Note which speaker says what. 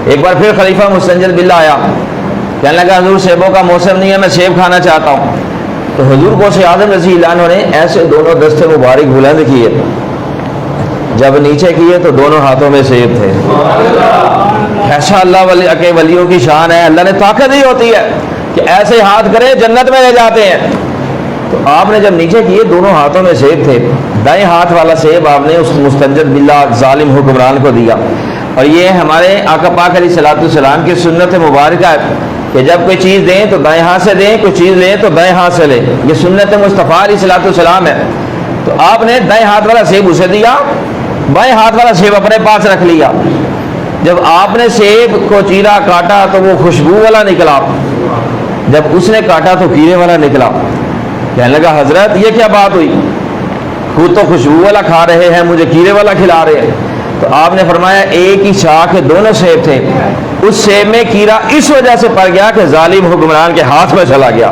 Speaker 1: ایک بار پھر خلیفہ مستنجد باللہ آیا، کہنے لگا حضور سیبوں کا موسم نہیں ہے، میں سیب کھانا چاہتا ہوں۔ تو حضور غوث اعظم رضی اللہ عنہ نے ایسے دونوں دستے مبارک بلند کیے، جب نیچے کیے تو دونوں ہاتھوں میں سیب تھے۔ ایسا اللہ کے ولیوں کی شان ہے، اللہ نے طاقت ہی ہوتی ہے کہ ایسے ہاتھ کرے جنت میں لے جاتے ہیں۔ تو آپ نے جب نیچے کیے دونوں ہاتھوں میں سیب تھے، دائیں ہاتھ والا سیب آپ نے اس مستنجد باللہ ظالم حکمران کو دیا۔ اور یہ ہمارے آقا پاک علیہ الصلوۃ والسلام کی سنت مبارکہ ہے کہ جب کوئی چیز دیں تو دائیں ہاتھ سے دیں، کوئی چیز لیں تو دائیں ہاتھ سے لیں، یہ سنت مصطفیٰ علیہ الصلوۃ والسلام ہے۔ تو آپ نے دائیں ہاتھ والا سیب اسے دیا، بائیں ہاتھ والا سیب اپنے پاس رکھ لیا۔ جب آپ نے سیب کو چیرا کاٹا تو وہ خوشبو والا نکلا، جب اس نے کاٹا تو کیڑے والا نکلا۔ کہنے لگا حضرت یہ کیا بات ہوئی، خود تو خوشبو والا کھا رہے ہیں، مجھے کیڑے والا کھلا رہے ہیں۔ تو آپ نے فرمایا ایک ہی شاخ کے دونوں سیب تھے، اس سیب میں کیڑا اس وجہ سے پڑ گیا کہ ظالم حکمران کے ہاتھ میں چلا گیا۔